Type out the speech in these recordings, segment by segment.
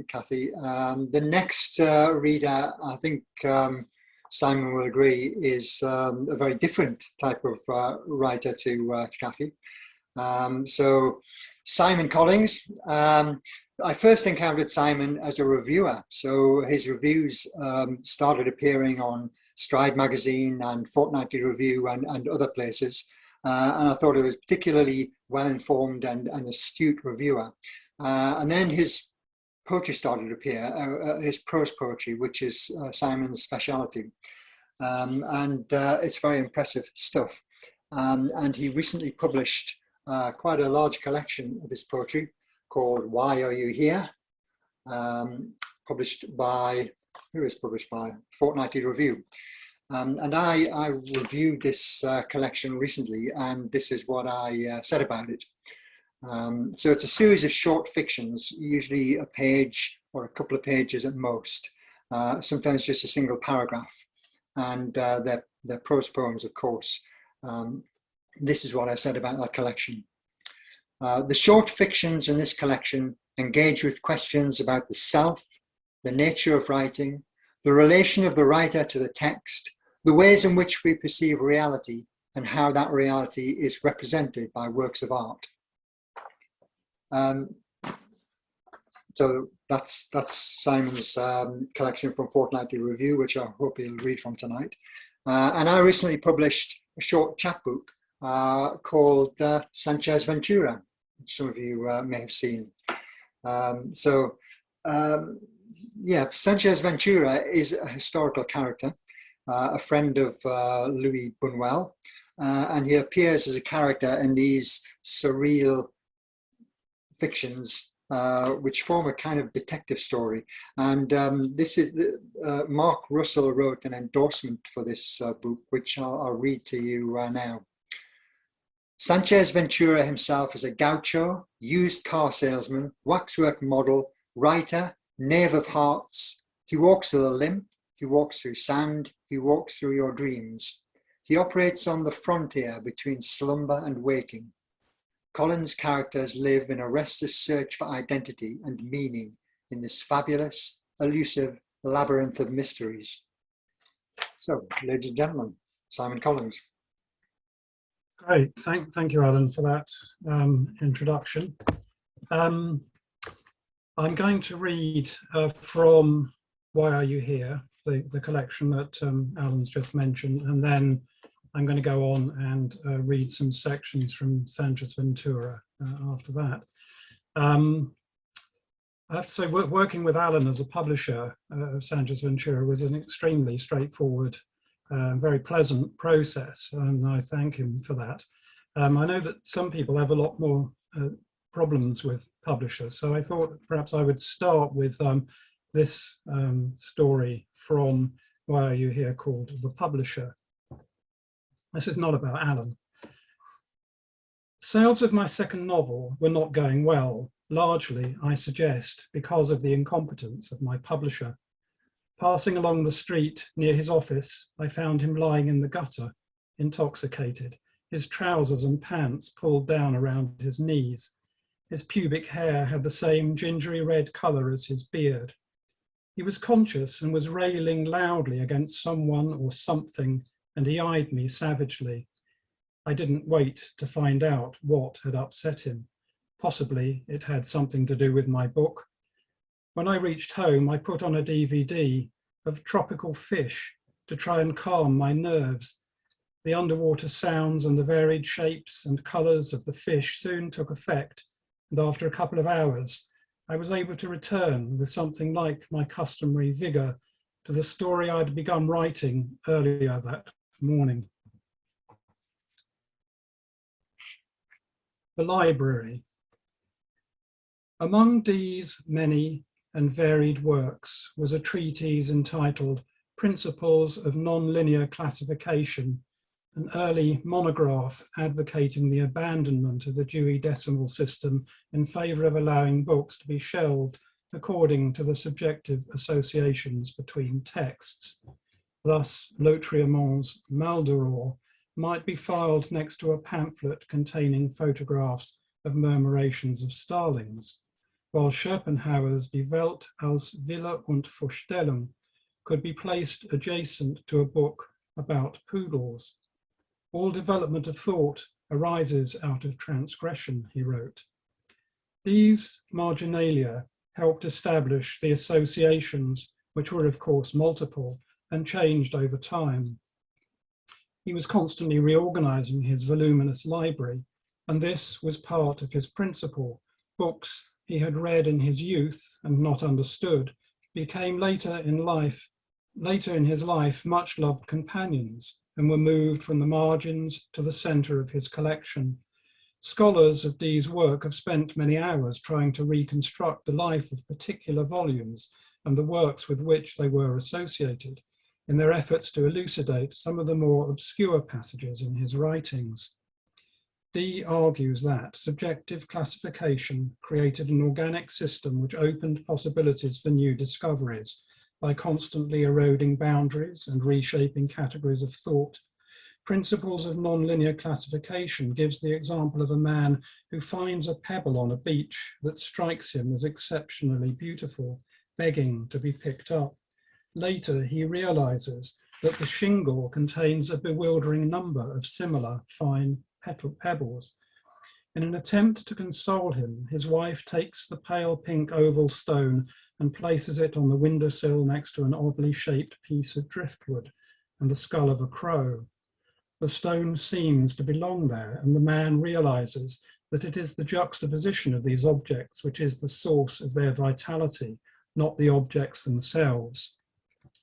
Kathy. The next reader, I think Simon will agree, is a very different type of writer to Kathy. So Simon Collings, I first encountered Simon as a reviewer. So his reviews started appearing on Stride magazine and Fortnightly Review and other places. And I thought he was particularly well-informed and astute reviewer. And then his poetry started to appear, his prose poetry, which is Simon's speciality. And it's very impressive stuff. And he recently published quite a large collection of his poetry called Why Are You Here? Published by Fortnightly Review. And I reviewed this collection recently, and this is what I said about it. So it's a series of short fictions, usually a page or a couple of pages at most, sometimes just a single paragraph, and they're prose poems, of course. This is what I said about that collection. The short fictions in this collection engage with questions about the self, the nature of writing, the relation of the writer to the text, the ways in which we perceive reality, and how that reality is represented by works of art. So that's Simon's collection from Fortnightly Review, which I hope you'll read from tonight. And I recently published a short chapbook called Sanchez Ventura, which some of you may have seen. Yeah, Sanchez Ventura is a historical character, a friend of Louis Buñuel, and he appears as a character in these surreal fictions, which form a kind of detective story. And this is Mark Russell wrote an endorsement for this book, which I'll read to you now. Sanchez Ventura himself is a gaucho, used car salesman, waxwork model, writer, knave of hearts. He walks with a limp, he walks through sand, he walks through your dreams. He operates on the frontier between slumber and waking. Collins' characters live in a restless search for identity and meaning in this fabulous, elusive labyrinth of mysteries. So, ladies and gentlemen, Simon Collins. Great, thank you, Alan, for that introduction. I'm going to read from Why Are You Here, the collection that Alan's just mentioned, and then I'm going to go on and read some sections from Sanchez Ventura after that. I have to say, working with Alan as a publisher of Sanchez Ventura was an extremely straightforward, very pleasant process, and I thank him for that. I know that some people have a lot more problems with publishers, so I thought perhaps I would start with this story from Why Are You Here, called The Publisher. This is not about Alan. Sales of my second novel were not going well, largely, I suggest, because of the incompetence of my publisher. Passing along the street near his office, I found him lying in the gutter, intoxicated, his trousers and pants pulled down around his knees. His pubic hair had the same gingery red colour as his beard. He was conscious and was railing loudly against someone or something, and he eyed me savagely. I didn't wait to find out what had upset him. Possibly it had something to do with my book. When I reached home, I put on a DVD of tropical fish to try and calm my nerves. The underwater sounds and the varied shapes and colours of the fish soon took effect, and after a couple of hours, I was able to return with something like my customary vigour to the story I'd begun writing earlier that morning. The library. Among Dee's many and varied works was a treatise entitled Principles of Nonlinear Classification, an early monograph advocating the abandonment of the Dewey Decimal System in favour of allowing books to be shelved according to the subjective associations between texts. Thus, Lautréamont's Maldoror might be filed next to a pamphlet containing photographs of murmurations of starlings. while Schopenhauer's Die Welt als Wille und Vorstellung could be placed adjacent to a book about poodles. All development of thought arises out of transgression, he wrote. These marginalia helped establish the associations, which were of course multiple and changed over time. He was constantly reorganizing his voluminous library, and this was part of his principle. Books he had read in his youth and not understood became later in his life much loved companions and were moved from the margins to the center of his collection. Scholars of Dee's work have spent many hours trying to reconstruct the life of particular volumes and the works with which they were associated in their efforts to elucidate some of the more obscure passages in his writings. Dee argues that subjective classification created an organic system which opened possibilities for new discoveries by constantly eroding boundaries and reshaping categories of thought. Principles of nonlinear classification gives the example of a man who finds a pebble on a beach that strikes him as exceptionally beautiful, begging to be picked up. Later, he realizes that the shingle contains a bewildering number of similar fine pebbles. In an attempt to console him, his wife takes the pale pink oval stone and places it on the windowsill next to an oddly shaped piece of driftwood and the skull of a crow. The stone seems to belong there, and the man realizes that it is the juxtaposition of these objects which is the source of their vitality, not the objects themselves.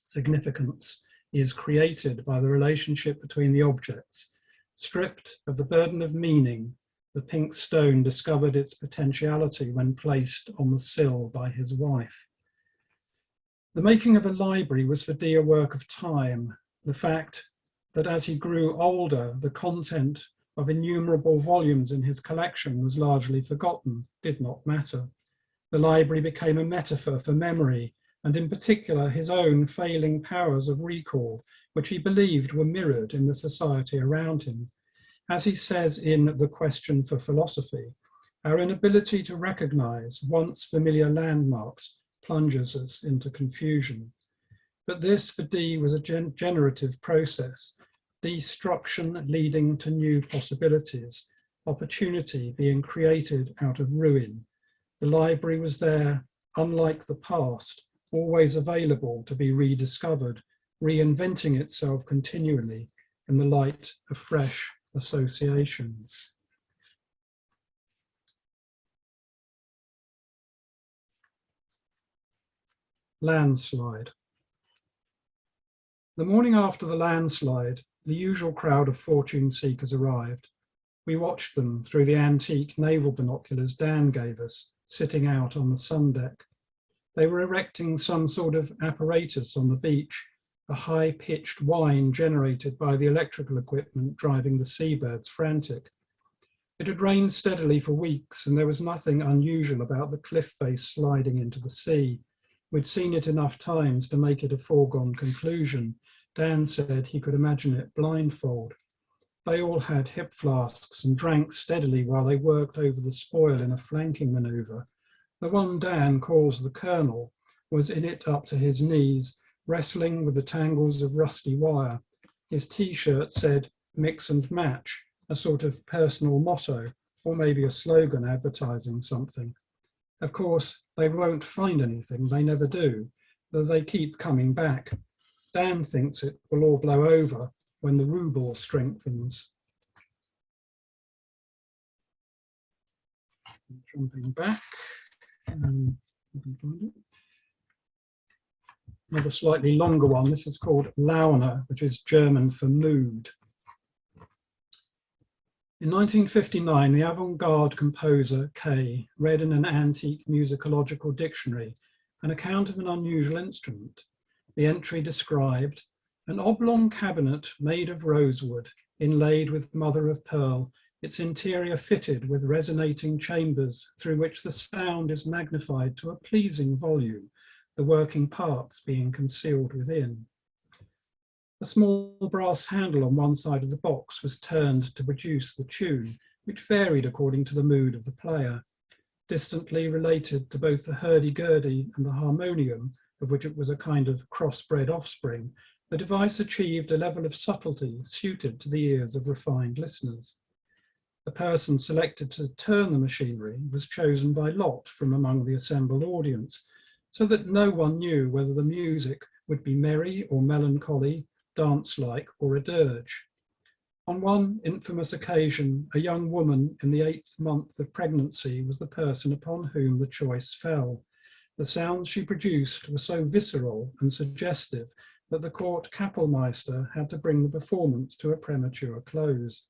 Significance is created by the relationship between the objects. Stripped of the burden of meaning, the pink stone discovered its potentiality when placed on the sill by his wife. The making of a library was for Dee a work of time. The fact that as he grew older, the content of innumerable volumes in his collection was largely forgotten did not matter. The library became a metaphor for memory, and in particular his own failing powers of recall, which he believed were mirrored in the society around him. As he says in The Question for Philosophy, our inability to recognize once familiar landmarks plunges us into confusion. But this for Dee was a generative process, destruction leading to new possibilities, opportunity being created out of ruin. The library was there, unlike the past, always available to be rediscovered, reinventing itself continually in the light of fresh associations. Landslide. The morning after the landslide, the usual crowd of fortune seekers arrived. We watched them through the antique naval binoculars Dan gave us, sitting out on the sun deck. They were erecting some sort of apparatus on the beach, a high-pitched whine generated by the electrical equipment driving the seabirds frantic. It had rained steadily for weeks, and there was nothing unusual about the cliff face sliding into the sea. We'd seen it enough times to make it a foregone conclusion. Dan said he could imagine it blindfold. They all had hip flasks and drank steadily while they worked over the spoil in a flanking manoeuvre. The one Dan calls the Colonel was in it up to his knees, wrestling with the tangles of rusty wire. His t-shirt said, "Mix and match," a sort of personal motto, or maybe a slogan advertising something. Of course, they won't find anything, they never do, though they keep coming back. Dan thinks it will all blow over when the ruble strengthens. Jumping back, you can find it. Another slightly longer one. This is called Laune, which is German for mood. In 1959, the avant-garde composer Kay read in an antique musicological dictionary an account of an unusual instrument. The entry described an oblong cabinet made of rosewood, inlaid with mother of pearl, its interior fitted with resonating chambers through which the sound is magnified to a pleasing volume, the working parts being concealed within. A small brass handle on one side of the box was turned to produce the tune, which varied according to the mood of the player. distantly related to both the hurdy-gurdy and the harmonium, of which it was a kind of crossbred offspring, the device achieved a level of subtlety suited to the ears of refined listeners. The person selected to turn the machinery was chosen by lot from among the assembled audience, so that no one knew whether the music would be merry or melancholy, dance-like or a dirge. On one infamous occasion, a young woman in the 8th month of pregnancy was the person upon whom the choice fell. The sounds she produced were so visceral and suggestive that the court Kapellmeister had to bring the performance to a premature close.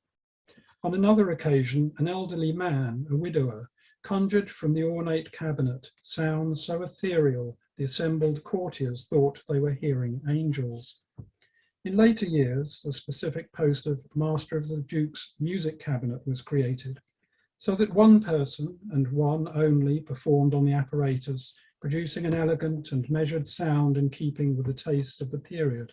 On another occasion, an elderly man, a widower, conjured from the ornate cabinet sounds so ethereal the assembled courtiers thought they were hearing angels. In later years, a specific post of Master of the Duke's music cabinet was created, so that one person and one only performed on the apparatus, producing an elegant and measured sound in keeping with the taste of the period.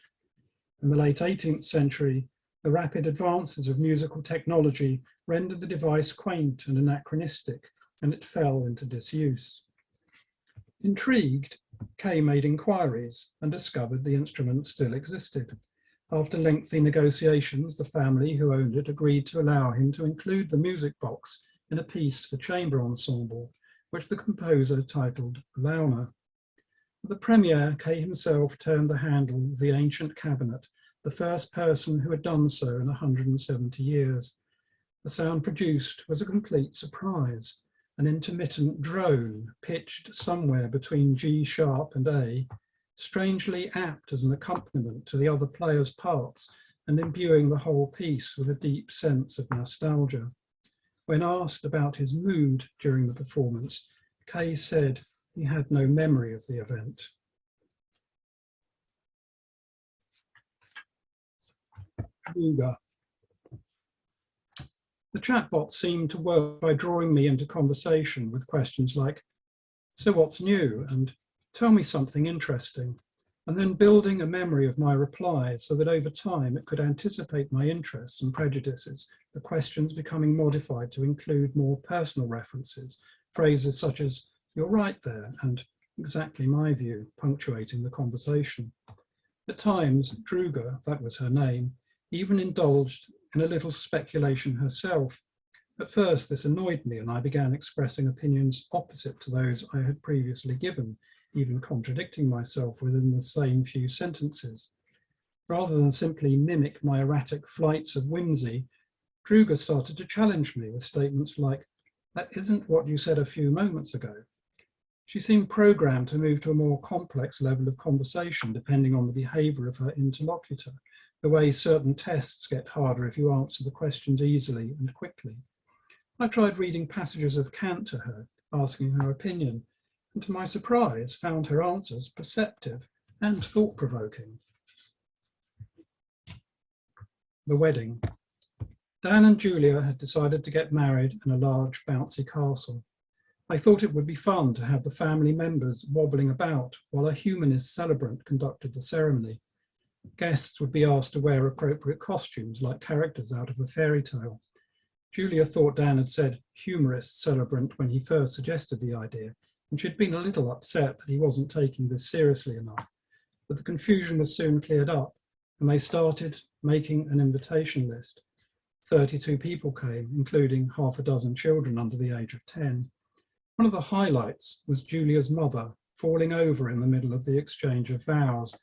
In the late 18th century, the rapid advances of musical technology rendered the device quaint and anachronistic, and it fell into disuse. Intrigued, Kay made inquiries and discovered the instrument still existed. After lengthy negotiations, the family who owned it agreed to allow him to include the music box in a piece for chamber ensemble, which the composer titled Launa. At the premiere, Kay himself turned the handle of the ancient cabinet, the first person who had done so in 170 years. The sound produced was a complete surprise, an intermittent drone pitched somewhere between G sharp and A, strangely apt as an accompaniment to the other players' parts and imbuing the whole piece with a deep sense of nostalgia. When asked about his mood during the performance, Kay said he had no memory of the event. Druga. The chatbot seemed to work by drawing me into conversation with questions like, "So what's new?" and "Tell me something interesting," and then building a memory of my replies so that over time it could anticipate my interests and prejudices, the questions becoming modified to include more personal references, phrases such as "You're right there" and "Exactly my view," punctuating the conversation. At times, Druga, that was her name, even indulged in a little speculation herself. At first, this annoyed me, and I began expressing opinions opposite to those I had previously given, even contradicting myself within the same few sentences. Rather than simply mimic my erratic flights of whimsy, Druga started to challenge me with statements like, "That isn't what you said a few moments ago." She seemed programmed to move to a more complex level of conversation depending on the behavior of her interlocutor, the way certain tests get harder if you answer the questions easily and quickly. I tried reading passages of Kant to her, asking her opinion, and to my surprise found her answers perceptive and thought-provoking. The wedding. Dan and Julia had decided to get married in a large, bouncy castle. I thought it would be fun to have the family members wobbling about while a humanist celebrant conducted the ceremony. Guests would be asked to wear appropriate costumes like characters out of a fairy tale. Julia thought Dan had said humorist celebrant when he first suggested the idea, and she'd been a little upset that he wasn't taking this seriously enough. But the confusion was soon cleared up, and they started making an invitation list. 32 people came, including half a dozen children under the age of 10. One of the highlights was Julia's mother falling over in the middle of the exchange of vows.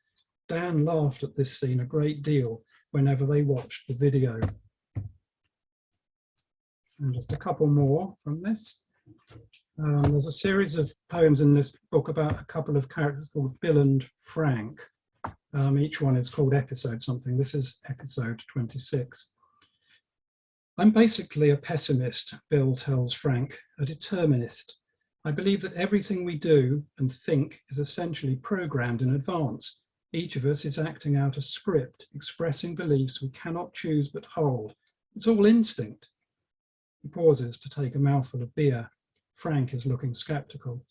Dan laughed at this scene a great deal whenever they watched the video. And just a couple more from this. There's a series of poems in this book about a couple of characters called Bill and Frank. Each one is called episode something. This is episode 26. "I'm basically a pessimist," Bill tells Frank, "a determinist. I believe that everything we do and think is essentially programmed in advance. Each of us is acting out a script, expressing beliefs we cannot choose but hold. It's all instinct." He pauses to take a mouthful of beer. Frank is looking skeptical.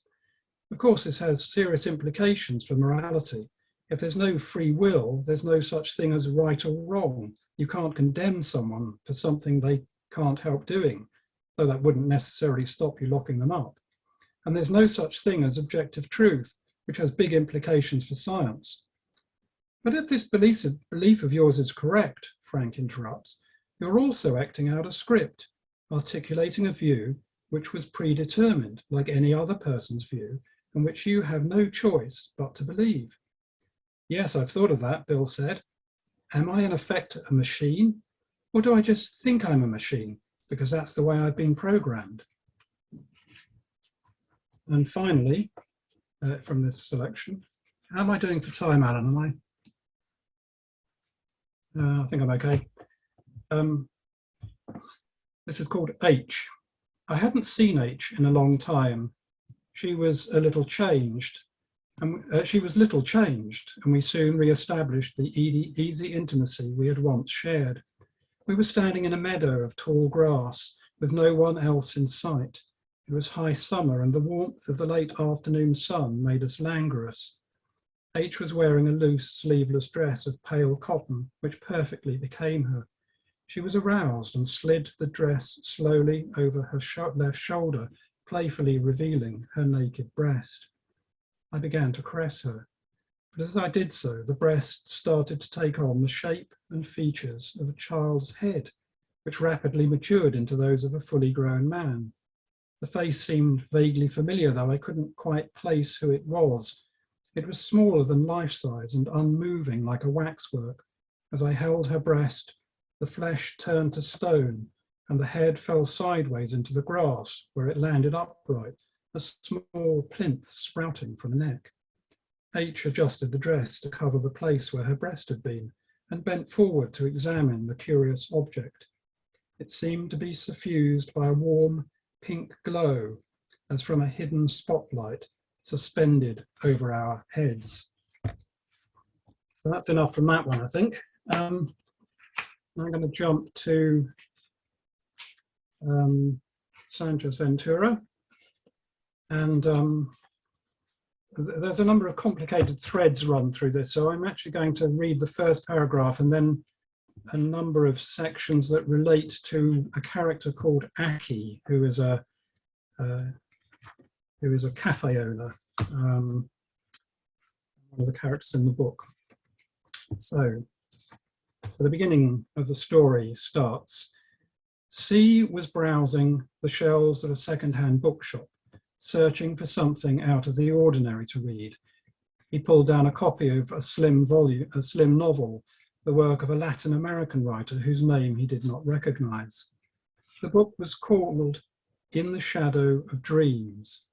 Of course, this has serious implications for morality. If there's no free will, there's no such thing as right or wrong. You can't condemn someone for something they can't help doing, though that wouldn't necessarily stop you locking them up. and there's no such thing as objective truth, which has big implications for science. But if this belief of yours is correct, Frank interrupts, you're also acting out a script, articulating a view which was predetermined, like any other person's view, and which you have no choice but to believe. Yes, I've thought of that, Bill said. Am I in effect a machine? Or do I just think I'm a machine because that's the way I've been programmed? And finally, from this selection, how am I doing for time, Alan? I think I'm okay. This is called H. I hadn't seen H in a long time. She was little changed, and we soon re-established the easy intimacy we had once shared. We were standing in a meadow of tall grass with no one else in sight. It was high summer and the warmth of the late afternoon sun made us languorous. H was wearing a loose sleeveless dress of pale cotton, which perfectly became her. She was aroused and slid the dress slowly over her left shoulder, playfully revealing her naked breast. I began to caress her, but as I did so, the breast started to take on the shape and features of a child's head, which rapidly matured into those of a fully grown man. The face seemed vaguely familiar, though I couldn't quite place who it was. It was smaller than life-size and unmoving like a waxwork. As I held her breast, the flesh turned to stone, and the head fell sideways into the grass, where it landed upright, a small plinth sprouting from the neck. H adjusted the dress to cover the place where her breast had been, and bent forward to examine the curious object. It seemed to be suffused by a warm pink glow, as from a hidden spotlight suspended over our heads. So that's enough from that one, I think. I'm going to jump to Sanchez Ventura, and there's a number of complicated threads run through this, so I'm actually going to read the first paragraph and then a number of sections that relate to a character called Aki, who is a cafe owner, one of the characters in the book. So the beginning of the story starts. C was browsing the shelves of a second-hand bookshop, searching for something out of the ordinary to read. He pulled down a copy of a slim novel, the work of a Latin American writer whose name he did not recognize. The book was called In the Shadow of Dreams.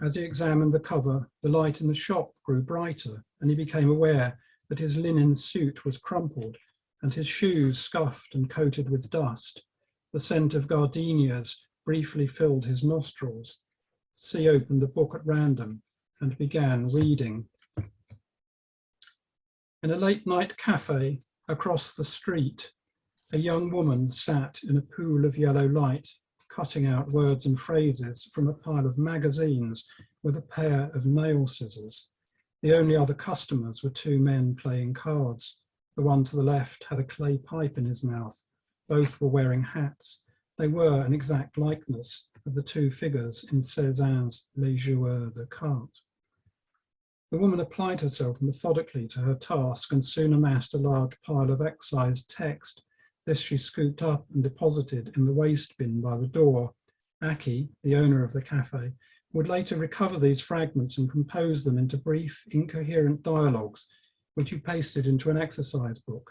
As he examined the cover, the light in the shop grew brighter, and he became aware that his linen suit was crumpled and his shoes scuffed and coated with dust. The scent of gardenias briefly filled his nostrils. C opened the book at random and began reading. In a late-night cafe across the street, a young woman sat in a pool of yellow light, cutting out words and phrases from a pile of magazines with a pair of nail scissors. The only other customers were two men playing cards. The one to the left had a clay pipe in his mouth. Both were wearing hats. They were an exact likeness of the two figures in Cézanne's Les Joueurs de Cartes. The woman applied herself methodically to her task and soon amassed a large pile of excised text. This she scooped up and deposited in the waste bin by the door. Aki, the owner of the cafe, would later recover these fragments and compose them into brief, incoherent dialogues, which he pasted into an exercise book.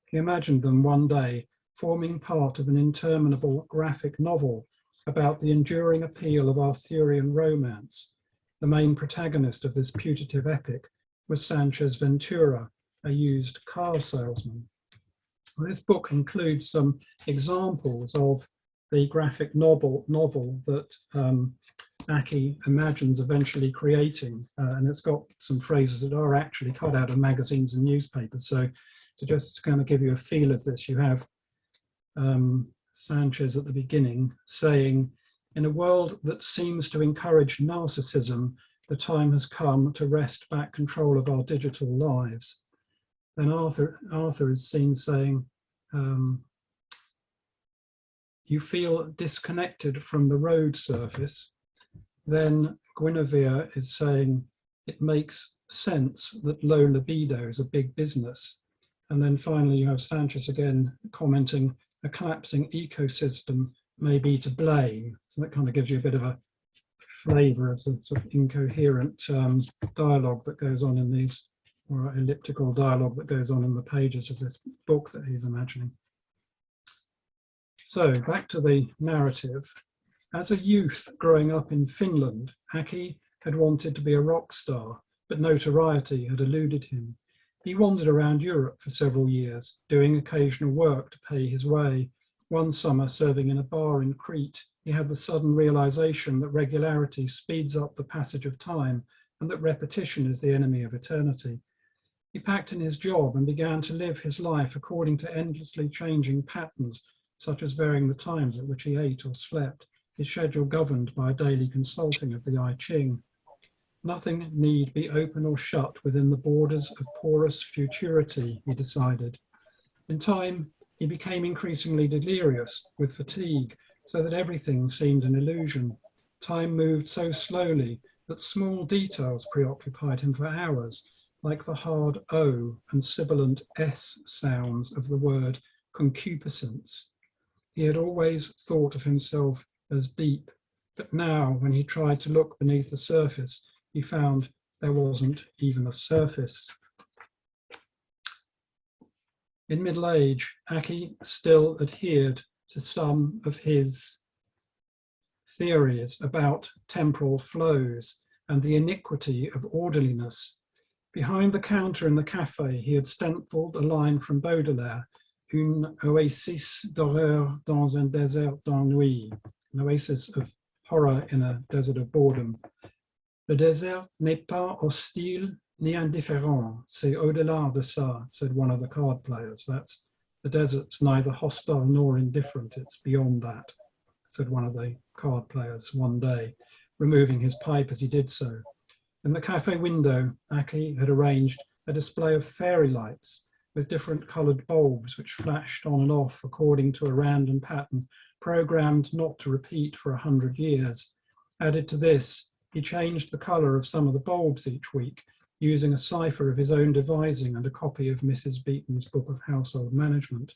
He imagined them one day forming part of an interminable graphic novel about the enduring appeal of Arthurian romance. The main protagonist of this putative epic was Sanchez Ventura, a used car salesman. This book includes some examples of the graphic novel that Aki imagines eventually creating, and it's got some phrases that are actually cut out of magazines and newspapers. So to just kind of give you a feel of this, you have Sanchez at the beginning saying, "In a world that seems to encourage narcissism, the time has come to wrest back control of our digital lives." Then Arthur is seen saying, "You feel disconnected from the road surface." Then Guinevere is saying it makes sense that low libido is a big business. And then finally you have Sanchez again commenting, a collapsing ecosystem may be to blame. So that kind of gives you a bit of a flavour of the sort of incoherent dialogue that goes on in these, or elliptical dialogue that goes on in the pages of this book that he's imagining. So back to the narrative. As a youth growing up in Finland, Aki had wanted to be a rock star, but notoriety had eluded him. He wandered around Europe for several years, doing occasional work to pay his way. One summer, serving in a bar in Crete, he had the sudden realization that regularity speeds up the passage of time and that repetition is the enemy of eternity. He packed in his job and began to live his life according to endlessly changing patterns, such as varying the times at which he ate or slept, his schedule governed by a daily consulting of the I Ching. Nothing need be open or shut within the borders of porous futurity, he decided. In time, he became increasingly delirious with fatigue, so that everything seemed an illusion. Time moved so slowly that small details preoccupied him for hours, like the hard O and sibilant S sounds of the word concupiscence. He had always thought of himself as deep, but now, when he tried to look beneath the surface, he found there wasn't even a surface. In middle age, Aki still adhered to some of his theories about temporal flows and the iniquity of orderliness. Behind the counter in the cafe, he had stenciled a line from Baudelaire, une oasis d'horreur dans un désert d'ennui, an oasis of horror in a desert of boredom. Le désert n'est pas hostile ni indifférent, c'est au-delà de ça, said one of the card players. That's, the desert's neither hostile nor indifferent, it's beyond that, said one of the card players one day, removing his pipe as he did so. In the cafe window, Aki had arranged a display of fairy lights with different coloured bulbs which flashed on and off according to a random pattern programmed not to repeat for 100 years. Added to this, he changed the colour of some of the bulbs each week, using a cipher of his own devising and a copy of Mrs. Beeton's Book of Household Management.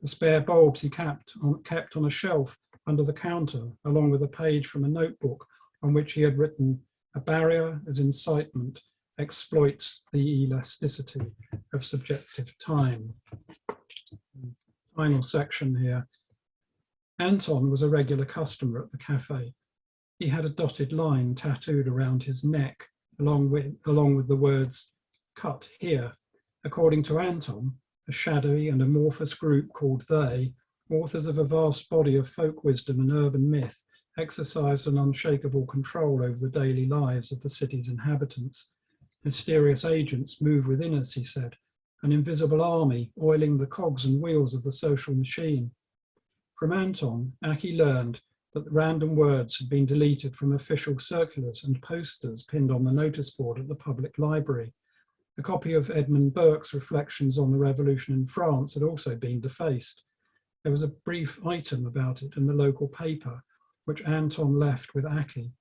The spare bulbs he kept on a shelf under the counter, along with a page from a notebook on which he had written, "A barrier as incitement exploits the elasticity of subjective time." Final section here. Anton was a regular customer at the cafe. He had a dotted line tattooed around his neck, along with the words, "cut here." According to Anton, a shadowy and amorphous group called They, authors of a vast body of folk wisdom and urban myth, exercised an unshakable control over the daily lives of the city's inhabitants. Mysterious agents move within us, he said, an invisible army oiling the cogs and wheels of the social machine. From Anton, Aki learned that random words had been deleted from official circulars and posters pinned on the notice board at the public library. A copy of Edmund Burke's Reflections on the Revolution in France had also been defaced. There was a brief item about it in the local paper, which Anton left with Aki.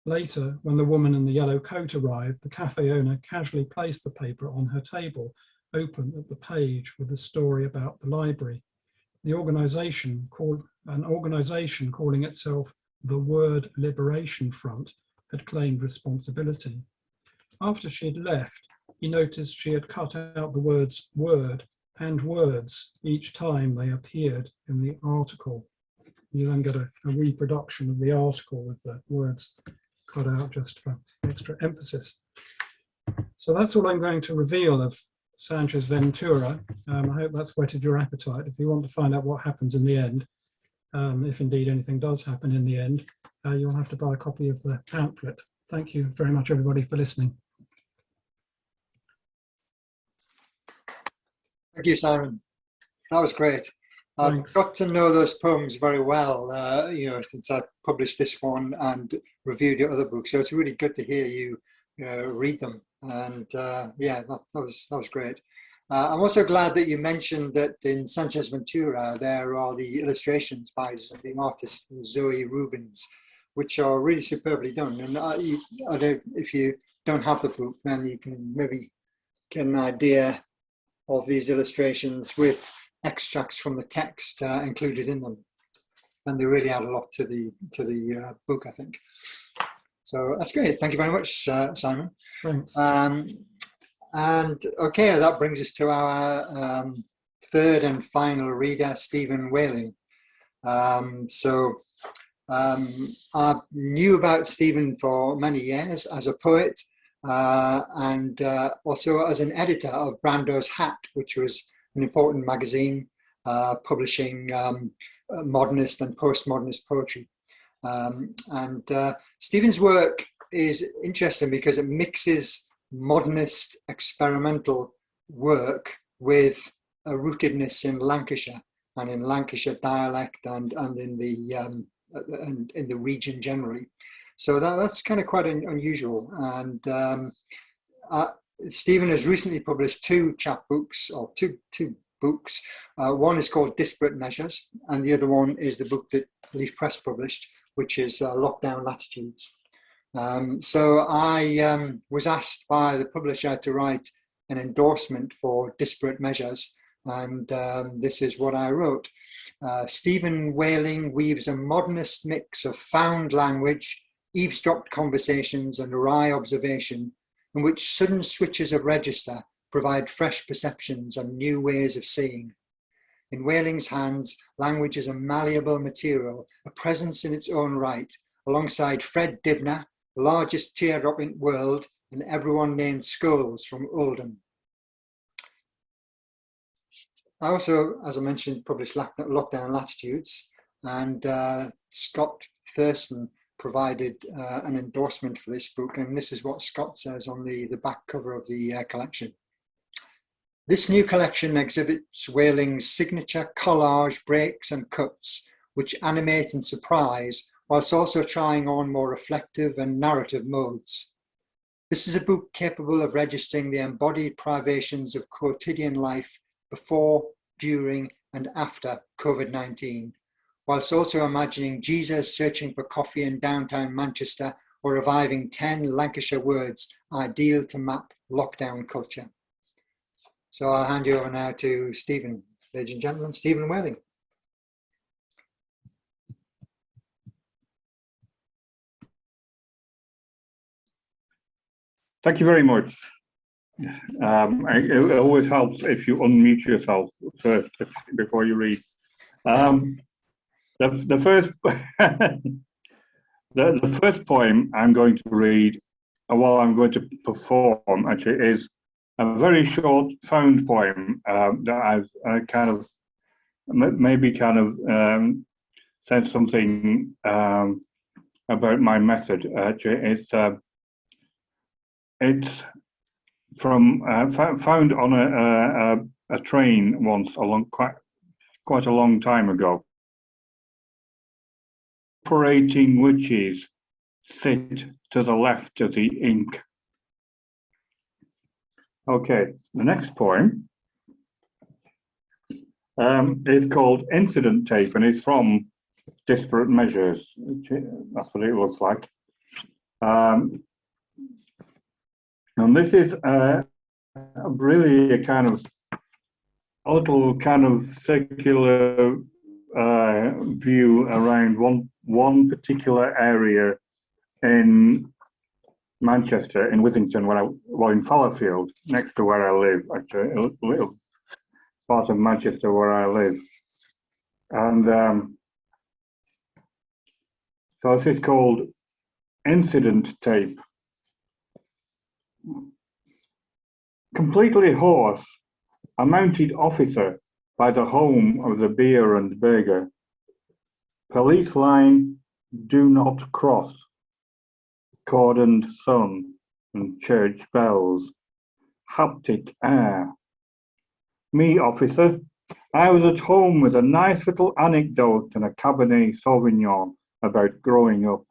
Later, when the woman in the yellow coat arrived, the cafe owner casually placed the paper on her table, open at the page with the story about the library. An organization calling itself the Word Liberation Front had claimed responsibility. After she had left, he noticed she had cut out the words "word" and "words" each time they appeared in the article. You then get a reproduction of the article with the words cut out just for extra emphasis. So that's all I'm going to reveal of Sanchez Ventura. I hope that's whetted your appetite. If you want to find out what happens in the end, if indeed anything does happen in the end, you'll have to buy a copy of the pamphlet. Thank you very much, everybody, for listening. Thank you, Simon. That was great. I've got to know those poems very well, since I published this one and reviewed your other books. So it's really good to hear you read them. And yeah, that was great. I'm also glad that you mentioned that in Sanchez Ventura, there are the illustrations by the artist Zoe Rubens. which are really superbly done. And I don't, if you don't have the book, then you can maybe get an idea of these illustrations with extracts from the text included in them, and they really add a lot to the book, I think. So that's great. Thank you very much, Simon. Thanks. And okay, that brings us to our third and final reader, Steven Waling. I knew about Steven for many years as a poet and also as an editor of Brando's Hat, which was an important magazine publishing modernist and postmodernist poetry. Steven's work is interesting because it mixes modernist experimental work with a rootedness in Lancashire and in Lancashire dialect and in the region generally. So that's kind of quite unusual. And Steven has recently published two chapbooks, or two books. One is called Disparate Measures, and the other one is the book that Leafe Press published, which is Lockdown Latitudes. So I was asked by the publisher to write an endorsement for Disparate Measures, and this is what I wrote. Steven Waling weaves a modernist mix of found language, eavesdropped conversations and wry observation, in which sudden switches of register provide fresh perceptions and new ways of seeing. In Waling's hands, language is a malleable material, a presence in its own right, alongside Fred Dibner, the largest teardrop in the world, and everyone named Scholes from Oldham. I also, as I mentioned, published Lockdown Latitudes, and Scott Thurston provided an endorsement for this book, and this is what Scott says on the back cover of the collection. This new collection exhibits Waling's signature collage breaks and cuts, which animate and surprise, whilst also trying on more reflective and narrative modes. This is a book capable of registering the embodied privations of quotidian life before, during, and after COVID-19, whilst also imagining Jesus searching for coffee in downtown Manchester or reviving 10 Lancashire words ideal to map lockdown culture. So I'll hand you over now to Steven. Ladies and gentlemen, Steven Waling. Thank you very much. It always helps if you unmute yourself first before you read. The first the first poem I'm going to read, well, I'm going to perform actually, is a very short found poem that I've kind of said something about my method. Actually, it's from found on a train once quite a long time ago. Operating witches sit to the left of the ink. Okay, the next poem is called Incident Tape, and it's from Disparate Measures. That's what it looks like. And this is really a little kind of circular view around one particular area in Manchester, in Withington, in Fallowfield, next to where I live, actually, a little part of Manchester where I live. And so this is called Incident Tape. Completely hoarse, a mounted officer by the home of the beer and burger. Police line, do not cross. Cordoned sun and church bells. Haptic air. Me, officer, I was at home with a nice little anecdote and a Cabernet Sauvignon about growing up.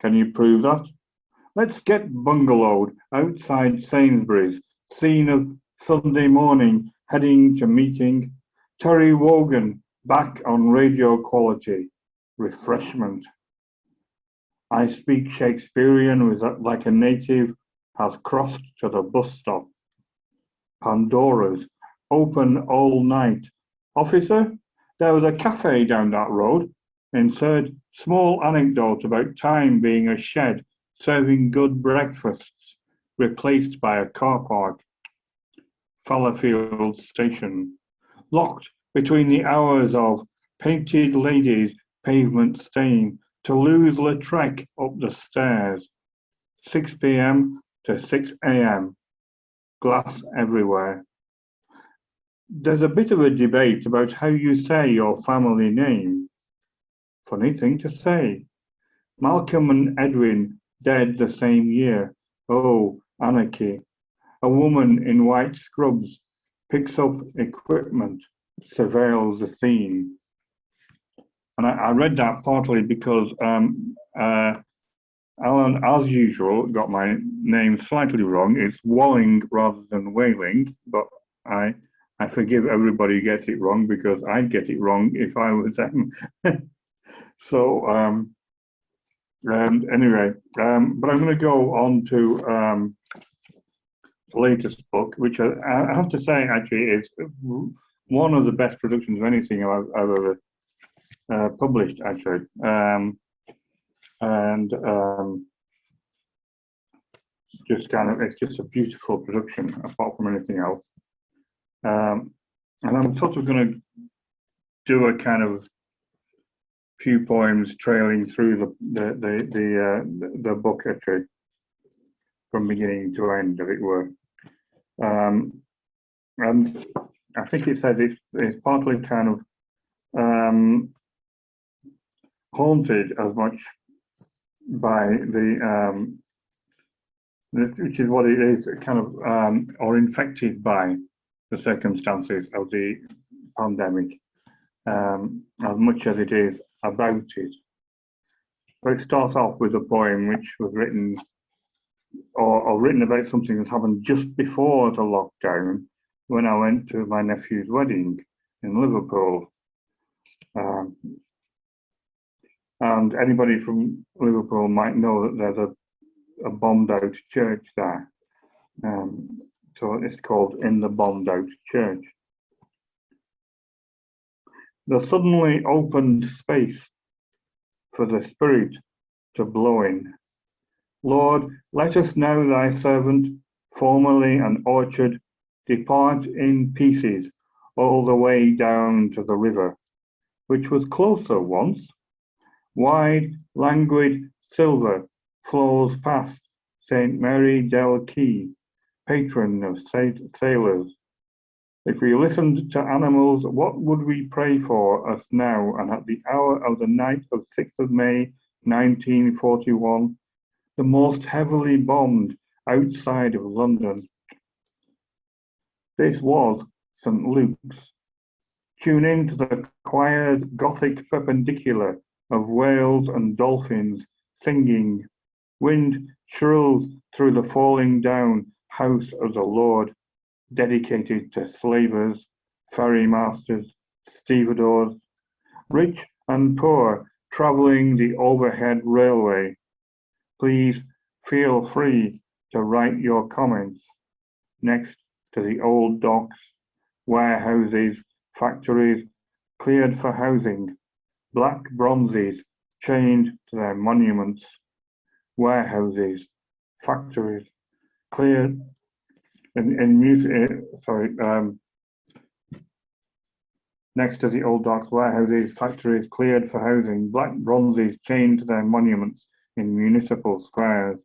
Can you prove that? Let's get bungalowed outside Sainsbury's, scene of Sunday morning, heading to meeting. Terry Wogan back on radio quality. Refreshment. I speak Shakespearean like a native has crossed to the bus stop. Pandora's, open all night. Officer, there was a cafe down that road. Insert small anecdote about time being a shed serving good breakfasts, replaced by a car park. Fallowfield Station, locked between the hours of painted ladies, pavement stain, Toulouse-Lautrec up the stairs, 6 p.m. to 6 a.m. Glass everywhere. There's a bit of a debate about how you say your family name. Funny thing to say. Malcolm and Edwin dead the same year. Oh, anarchy. A woman in white scrubs picks up equipment, surveils the scene. And I read that partly because Alan, as usual, got my name slightly wrong. It's Waling rather than Waling, but I forgive everybody who gets it wrong because I'd get it wrong if I was them. So anyway, but I'm going to go on to the latest book, which I have to say actually is one of the best productions of anything I've ever published, actually. Just kind of, it's just a beautiful production apart from anything else. And I'm sort of going to do a kind of few poems trailing through the book, actually, from beginning to end, as it were. And I think it said it's partly kind of haunted as much by which is what it is, kind of, or infected by the circumstances of the pandemic, as much as it is about it. But it starts off with a poem which was written, or written about something that happened just before the lockdown, when I went to my nephew's wedding in Liverpool. And anybody from Liverpool might know that there's a bombed out church there. So it's called In the Bombed Out Church. The suddenly opened space for the Spirit to blow in. Lord, let us now, thy servant, formerly an orchard, depart in pieces all the way down to the river, which was closer once. Wide, languid silver flows past St. Mary del Key, patron of sailors. If we listened to animals, what would we pray for us now? And at the hour of the night of 6th of May, 1941, the most heavily bombed outside of London. This was St. Luke's. Tune in to the choir's Gothic perpendicular of whales and dolphins singing. Wind shrills through the falling down house of the Lord, dedicated to slavers, ferry masters, stevedores, rich and poor travelling the overhead railway. Please feel free to write your comments next to the old docks, warehouses, factories cleared for housing, black bronzes chained to their monuments, warehouses, factories cleared in music. Next to the old docks, warehouses, factories cleared for housing, black bronzes chained to their monuments in municipal squares.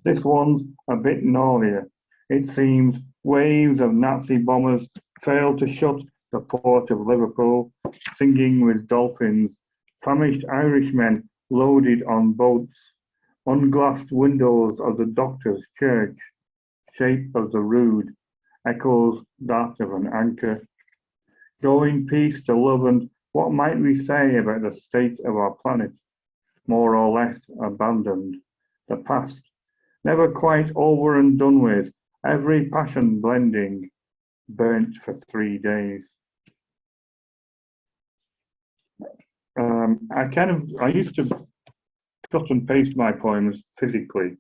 This one's a bit gnarlier. It seems waves of Nazi bombers failed to shut the port of Liverpool, singing with dolphins, famished Irishmen loaded on boats, unglassed windows of the doctor's church, shape of the rood, echoes that of an anchor. Go in peace to love, and what might we say about the state of our planet? More or less abandoned. The past, never quite over and done with, every passion blending, burnt for 3 days. I used to cut and paste my poems physically.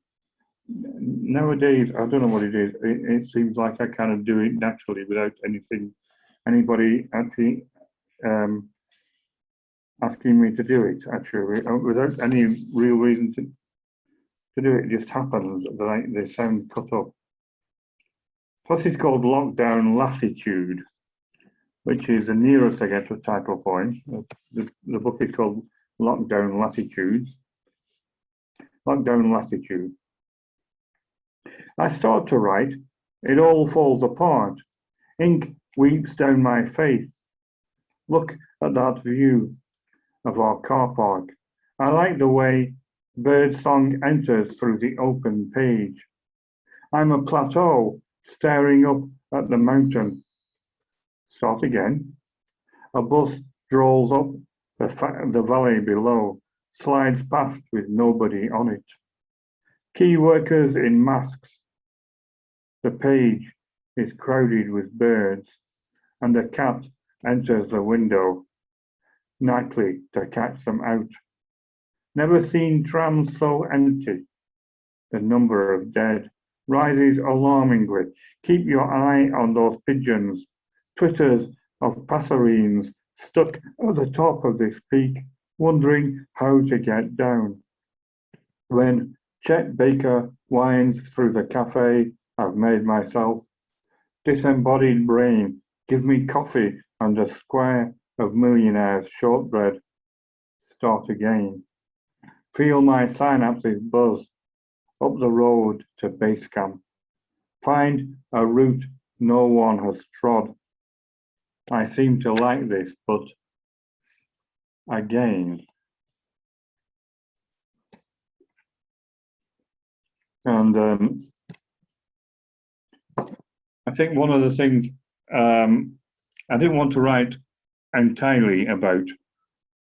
Nowadays, I don't know what it is. It seems like I kind of do it naturally without anybody actually asking me to do it. Actually, without any real reason to do it. It just happens that they sound cut up. Plus, it's called Lockdown Lassitude, which is the nearest I get to a title poem. The book is called Lockdown Latitudes. Lockdown Latitude. I start to write, it all falls apart. Ink weeps down my face. Look at that view of our car park. I like the way birdsong enters through the open page. I'm a plateau staring up at the mountain. Start again. A bus draws up the valley below, slides past with nobody on it. Key workers in masks. The page is crowded with birds, and a cat enters the window nightly to catch them out. Never seen trams so empty. The number of dead rises alarmingly. Keep your eye on those pigeons, twitters of passerines stuck at the top of this peak, wondering how to get down. When Chet Baker winds through the cafe I've made myself, disembodied brain, give me coffee and a square of millionaire's shortbread. Start again. Feel my synapses buzz up the road to base camp. Find a route no one has trod. I seem to like this, but again. And I think one of the things I didn't want to write entirely about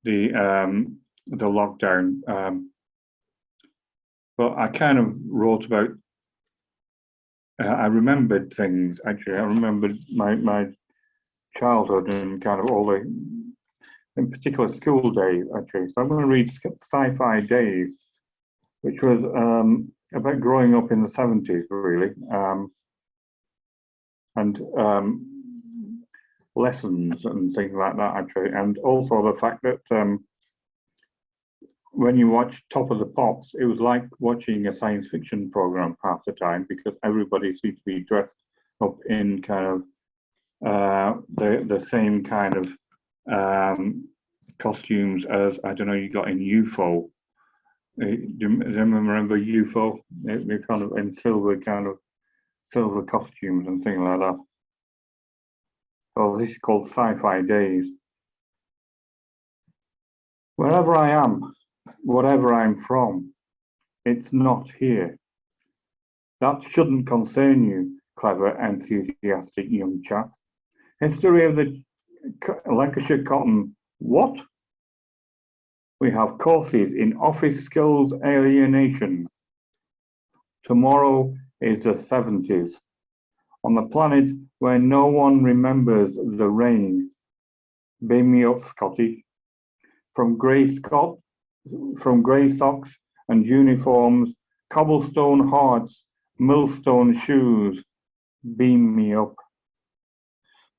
the lockdown, but I kind of wrote about. I remembered things actually. I remembered my childhood and kind of all the, in particular, school days actually. So I'm going to read Sci-Fi Days, which was about growing up in the 70s, really. And lessons and things like that actually, and also the fact that when you watch Top of the Pops, it was like watching a science fiction program half the time, because everybody seemed to be dressed up in kind of the same kind of costumes as, I don't know, you got in UFO. Do you remember UFO? They're kind of in silver costumes and things like that. So this is called Sci-Fi Days. Wherever I am, whatever I'm from, it's not here. That shouldn't concern you, clever, enthusiastic young chap. History of the Lancashire cotton, what? We have courses in office skills alienation. Tomorrow is the 70s. On the planet where no one remembers the rain. Beam me up, Scotty. From grey stocks and uniforms, cobblestone hearts, millstone shoes. Beam me up.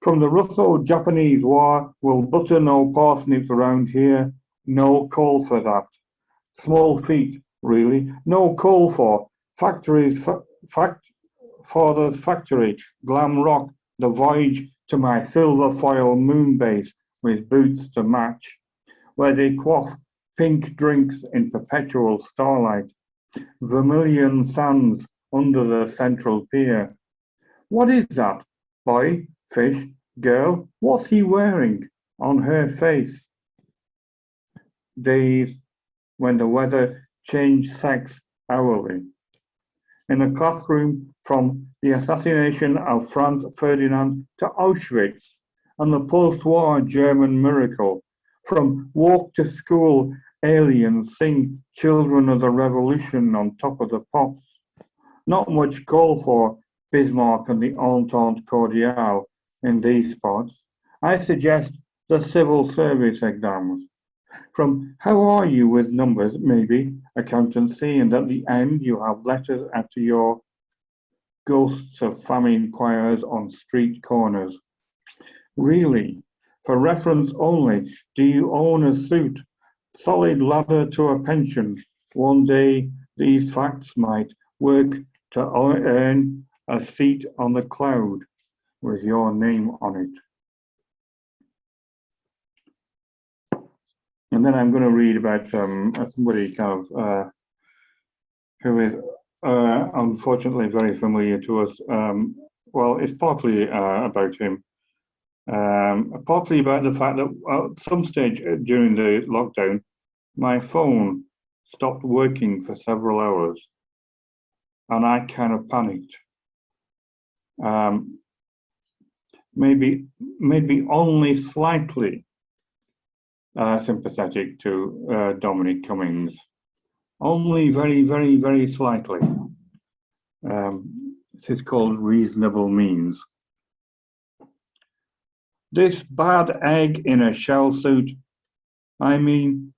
From the Russo-Japanese War, we'll butter no parsnips around here. No call for that. Small feet, really. No call for. Factories, Father's Factory, Glam Rock, the voyage to my silver foil moon base with boots to match, where they quaff pink drinks in perpetual starlight, vermilion sands under the central pier. What is that? Boy, fish, girl, what's he wearing on her face? Days when the weather changed sex hourly. In a classroom from the assassination of Franz Ferdinand to Auschwitz and the post-war German miracle. From walk to school, aliens sing Children of the Revolution on Top of the Pops. Not much call for Bismarck and the Entente Cordiale in these spots. I suggest the civil service exams. From how are you with numbers, maybe, accountancy, and at the end you have letters after your ghosts of famine choirs on street corners. Really, for reference only, do you own a suit, solid ladder to a pension? One day these facts might work to earn a seat on the cloud with your name on it. And then I'm going to read about somebody kind of who is unfortunately very familiar to us. Well, it's partly about him, partly about the fact that at some stage during the lockdown, my phone stopped working for several hours, and I kind of panicked. Maybe only slightly sympathetic to Dominic Cummings. Only very, very, very slightly. This is called reasonable means. This bad egg in a shell suit. I mean,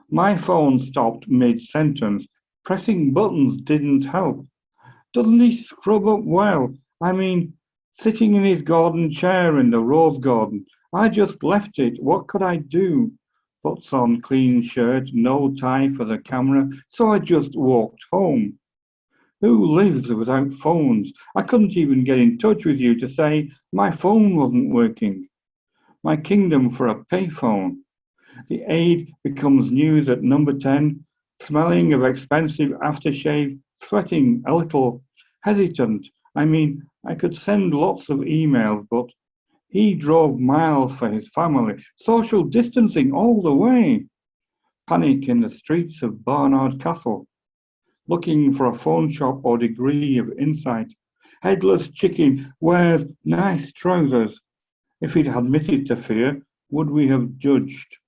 my phone stopped mid-sentence. Pressing buttons didn't help. Doesn't he scrub up well? I mean, sitting in his garden chair in the rose garden. I just left it. What could I do? Puts on clean shirt, no tie for the camera, so I just walked home. Who lives without phones? I couldn't even get in touch with you to say my phone wasn't working. My kingdom for a payphone. The aide becomes news at number 10, smelling of expensive aftershave, sweating a little, hesitant. I mean, I could send lots of emails, but he drove miles for his family, social distancing all the way. Panic in the streets of Barnard Castle, looking for a phone shop or degree of insight. Headless chicken wears nice trousers. If he'd admitted to fear, would we have judged?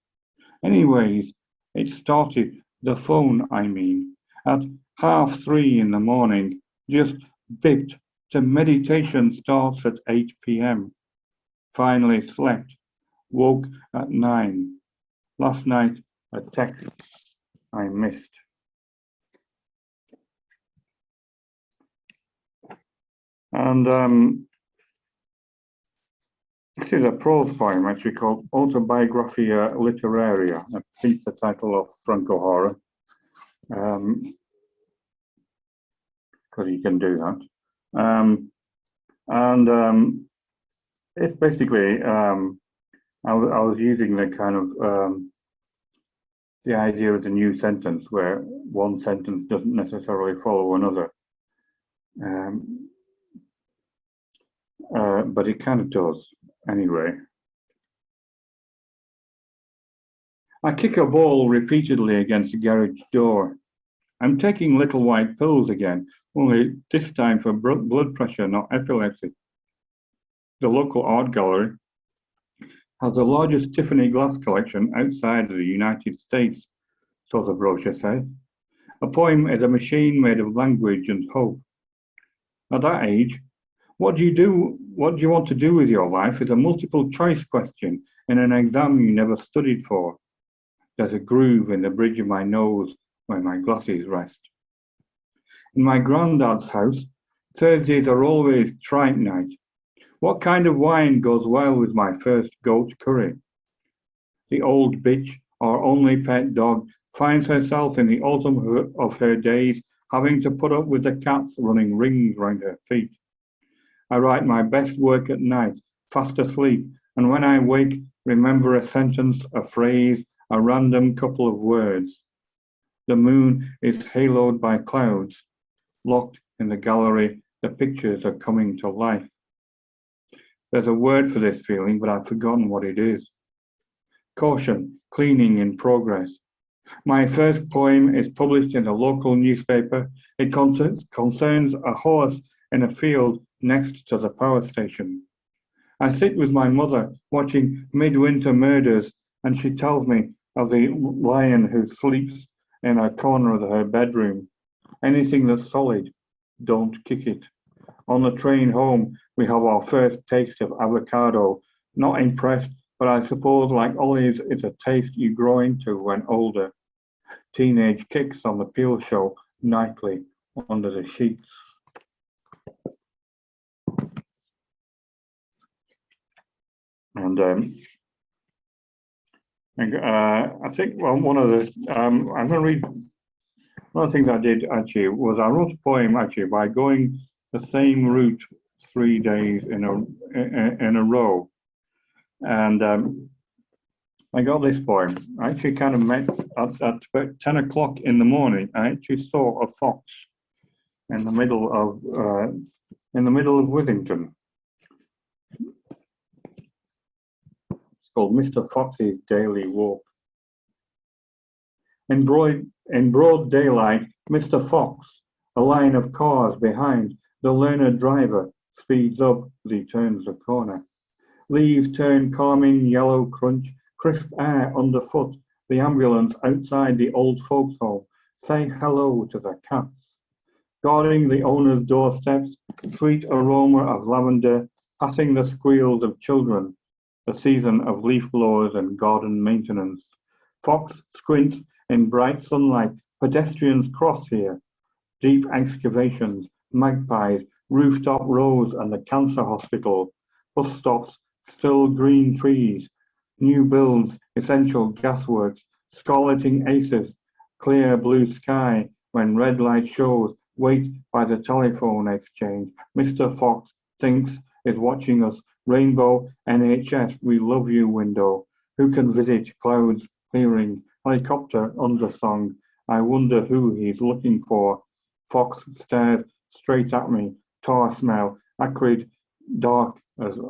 Anyways, it started, the phone I mean, at 3:30 in the morning, just bipped to meditation starts at 8 p.m. Finally slept, woke at 9. Last night, a text I missed. And this is a prose poem actually called Autobiographia Literaria. I think the title of Franco Horror, because you can do that. It's basically, I was using the kind of, the idea of the new sentence where one sentence doesn't necessarily follow another. But it kind of does anyway. I kick a ball repeatedly against the garage door. I'm taking little white pills again, only this time for blood pressure, not epilepsy. The local art gallery has the largest Tiffany glass collection outside of the United States, so the brochure says. A poem is a machine made of language and hope. At that age, what do you want to do with your life is a multiple choice question in an exam you never studied for. There's a groove in the bridge of my nose where my glasses rest. In my granddad's house, Thursdays are always trite night. What kind of wine goes well with my first goat curry? The old bitch, our only pet dog, finds herself in the autumn of her days having to put up with the cats running rings round her feet. I write my best work at night, fast asleep, and when I wake, remember a sentence, a phrase, a random couple of words. The moon is haloed by clouds. Locked in the gallery, the pictures are coming to life. There's a word for this feeling, but I've forgotten what it is. Caution, cleaning in progress. My first poem is published in a local newspaper. It concerns a horse in a field next to the power station. I sit with my mother watching Midwinter Murders, and she tells me of the lion who sleeps in a corner of her bedroom. Anything that's solid, don't kick it. On the train home, we have our first taste of avocado. Not impressed, but I suppose like olives, it's a taste you grow into when older. teenage kicks on the Peel Show nightly under the sheets. And I think, well, one of the, I'm going to read, one of the things I did actually was I wrote a poem actually by going the same route 3 days in a row. And I got this poem. I actually kind of met at about 10 o'clock in the morning. I actually saw a fox in the middle of Withington. It's called Mr. Fox's Daily Walk. In broad daylight, Mr. Fox, a line of cars behind, the learned driver speeds up as he turns the corner. Leaves turn calming yellow crunch, crisp air underfoot, the ambulance outside the old folks' home. Say hello to the cats. Guarding the owner's doorsteps, sweet aroma of lavender, passing the squeals of children, the season of leaf blowers and garden maintenance. Fox squints in bright sunlight, pedestrians cross here. Deep excavations, magpies, rooftop rows and the cancer hospital. Bus stops, still green trees. New builds, essential gasworks, scarleting aces, clear blue sky when red light shows, wait by the telephone exchange. Mr. Fox thinks is watching us, rainbow NHS, we love you window. Who can visit clouds clearing, helicopter undersong. I wonder who he's looking for. Fox stares straight at me, tar smell, acrid, dark as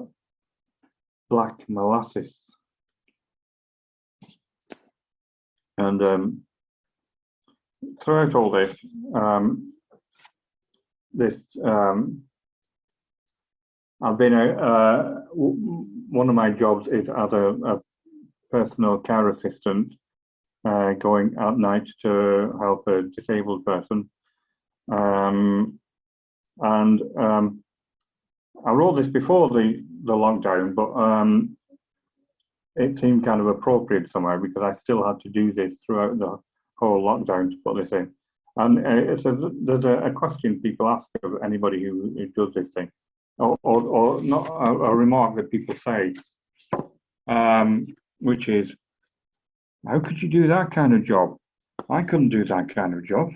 black molasses. And throughout all this, I've been one of my jobs is as a personal care assistant, going at night to help a disabled person. I wrote this before the lockdown, but it seemed kind of appropriate somewhere because I still had to do this throughout the whole lockdown to put this in. And there's a question people ask of anybody who does this thing, or not a remark that people say, which is, how could you do that kind of job? I couldn't do that kind of job.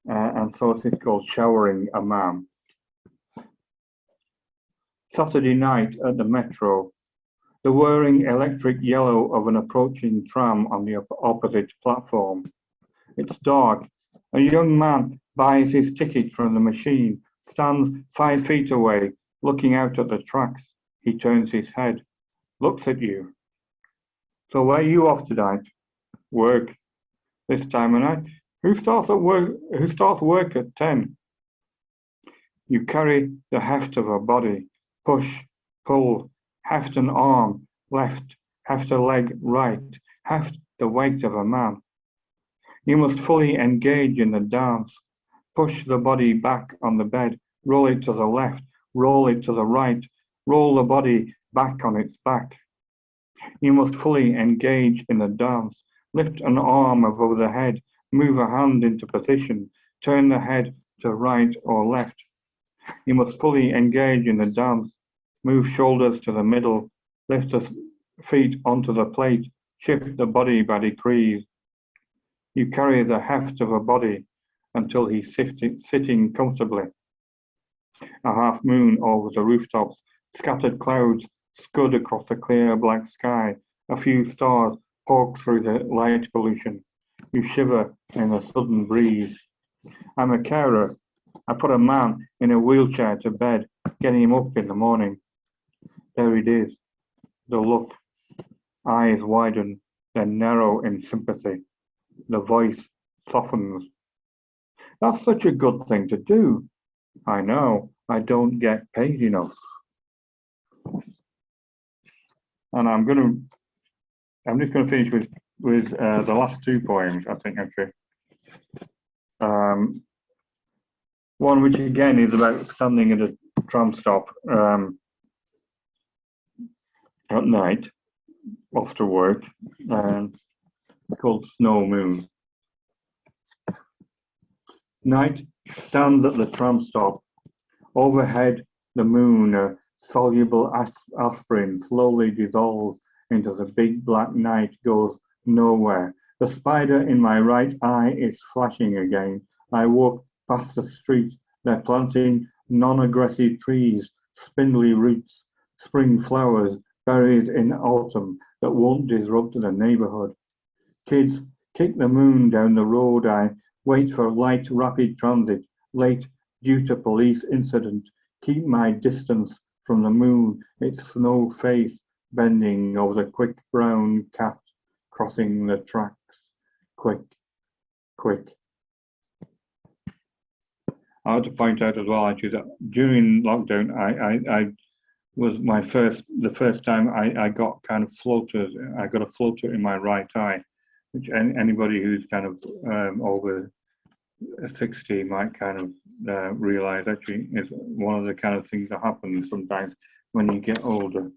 And so it's called showering a man. Saturday night at the metro, the whirring electric yellow of an approaching tram on the opposite platform. It's dark. A young man buys his ticket from the machine, stands 5 feet away, looking out at the tracks. He turns his head, looks at you. So where are you off tonight? Work. This time of night? Who starts work at 10? You carry the heft of a body, push, pull, heft an arm, left, heft a leg, right, heft the weight of a man. You must fully engage in the dance, push the body back on the bed, roll it to the left, roll it to the right, roll the body back on its back. You must fully engage in the dance, lift an arm above the head, move a hand into position, turn the head to right or left. You must fully engage in the dance, move shoulders to the middle, lift the feet onto the plate, shift the body by degrees. You carry the heft of a body until he's sitting comfortably. A half moon over the rooftops, scattered clouds scud across the clear black sky, a few stars poke through the light pollution. You shiver in the sudden breeze. I'm a carer. I put a man in a wheelchair to bed, getting him up in the morning. There it is, the look. Eyes widen, then narrow in sympathy. The voice softens. That's such a good thing to do. I know, I don't get paid enough. And I'm just going to finish with the last 2 poems, I think, actually. One which again is about standing at a tram stop at night after work, it's called Snow Moon. Night stands at the tram stop. Overhead, the moon, a soluble aspirin, slowly dissolves into the big black night, goes nowhere. The spider in my right eye is flashing again. I walk past the street. They're planting non-aggressive trees, spindly roots, spring flowers, berries in autumn that won't disrupt the neighborhood. Kids kick the moon down the road. I wait for light rapid transit, late due to police incident. Keep my distance from the moon, its snow face bending over the quick brown cat crossing the tracks. Quick, quick. I want to point out as well, actually, that during lockdown, I was the first time I got kind of floaters. I got a floater in my right eye, which anybody who's kind of over 60 might kind of realize actually is one of the kind of things that happens sometimes when you get older.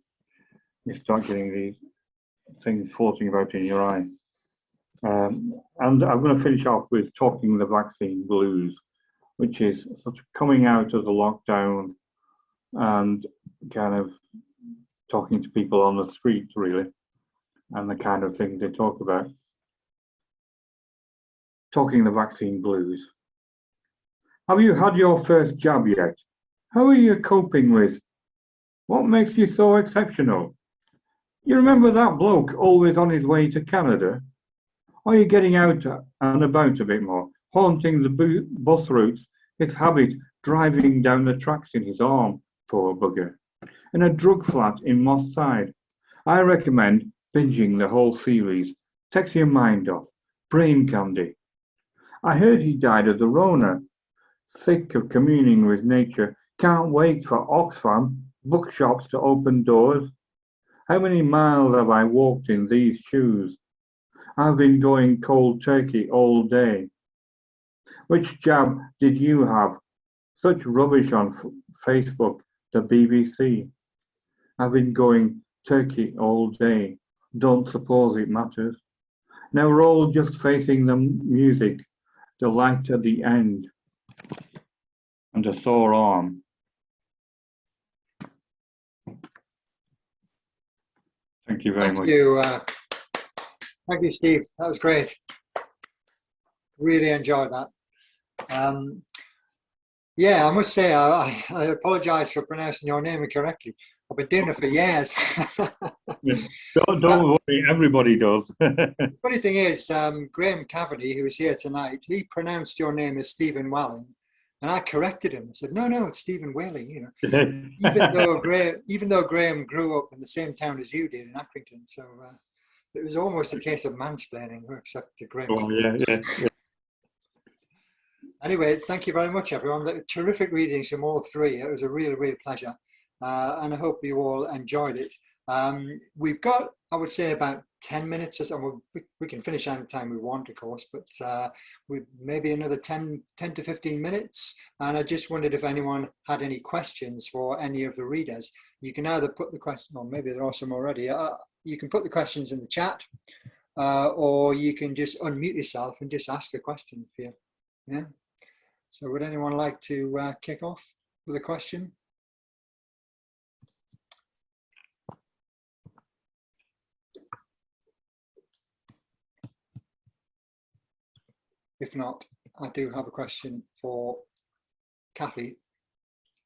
You start getting these things floating about in your eye. And I'm going to finish off with talking the vaccine blues, which is sort of coming out of the lockdown and kind of talking to people on the street, really, and the kind of things they talk about. Talking the vaccine blues. Have you had your first jab yet? How are you coping with? What makes you so exceptional? You remember that bloke always on his way to Canada? Are you getting out and about a bit more, haunting the bus routes, his habit driving down the tracks in his arm, poor bugger? In a drug flat in Moss Side. I recommend binging the whole series. Takes your mind off. Brain candy. I heard he died of the Rona. Sick of communing with nature. Can't wait for Oxfam bookshops to open doors. How many miles have I walked in these shoes? I've been going cold turkey all day. Which jab did you have? Such rubbish on Facebook, the BBC. I've been going turkey all day. Don't suppose it matters. Now we're all just facing the music, the light at the end, and a sore arm. Thank you very much. Thank you, Steve. That was great. Really enjoyed that. Yeah, I must say, I apologise for pronouncing your name incorrectly. I've been doing it for years. Don't worry, everybody does. Funny thing is, Graham Cavity, who is here tonight, he pronounced your name as Steven Waling, and I corrected him. I said, no, it's Steven Waling. You know, even though Graham grew up in the same town as you did in Accrington, so it was almost a case of mansplaining, except to Graham. Oh, yeah. Anyway, thank you very much, everyone. Terrific readings from all three. It was a real pleasure. And I hope you all enjoyed it. We've got, I would say, about 10 minutes or so. We can finish any time we want, of course, but maybe another 10 to 15 minutes. And I just wondered if anyone had any questions for any of the readers. You can either put the question, or maybe there are some already. You can put the questions in the chat, or you can just unmute yourself and just ask the question for you. Yeah. So would anyone like to kick off with a question? If not, I do have a question for Kathy.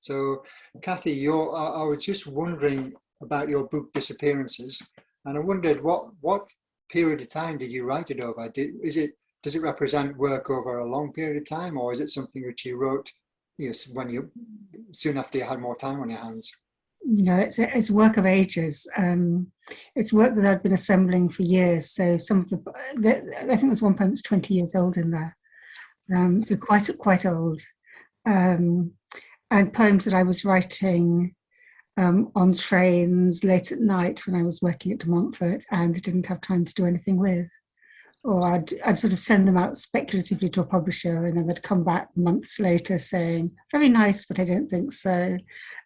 So Kathy, I was just wondering about your book Disappearances, and I wondered what period of time did you write it over? Does it represent work over a long period of time, or is it something which you wrote, soon after you had more time on your hands? No, it's work of ages. It's work that I'd been assembling for years. So some of I think there's one poem that's 20 years old in there, so quite old, and poems that I was writing on trains late at night when I was working at De Montfort and didn't have time to do anything with. Or I'd sort of send them out speculatively to a publisher, and then they'd come back months later saying, very nice, but I don't think so.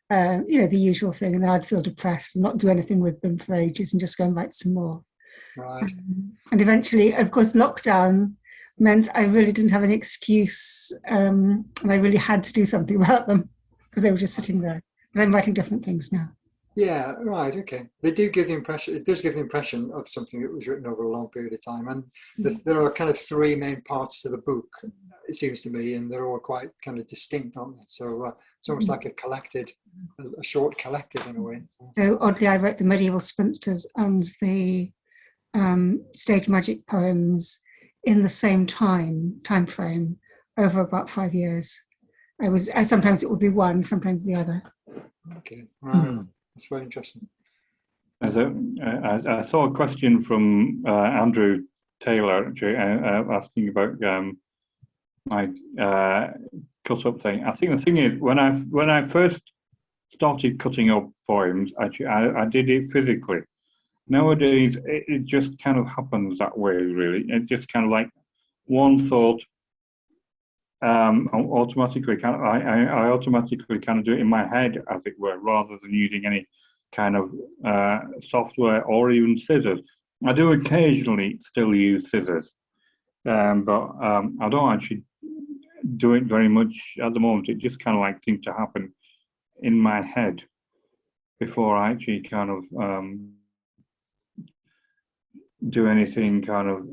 The usual thing. And then I'd feel depressed and not do anything with them for ages and just go and write some more. Right. And eventually, of course, lockdown meant I really didn't have an excuse, and I really had to do something about them because they were just sitting there. But I'm writing different things now. Yeah, right, okay. They do give the impression, it does give the impression of something that was written over a long period of time. And there are kind of three main parts to the book, it seems to me, and they're all quite kind of distinct, aren't they? So it's almost like a short collected in a way. So oddly, I wrote the medieval spinsters and the stage magic poems in the same time frame over about 5 years. Sometimes it would be one, sometimes the other. Okay, right. That's very interesting. I saw a question from Andrew Taylor actually, asking about my cut-up thing. I think the thing is, when I first started cutting up poems, actually, I did it physically. Nowadays, it just kind of happens that way, really. It just kind of like one thought. Automatically, I automatically kind of do it in my head, as it were, rather than using any kind of software or even scissors. I do occasionally still use scissors, but I don't actually do it very much at the moment. It just kind of like seems to happen in my head before I actually kind of do anything kind of,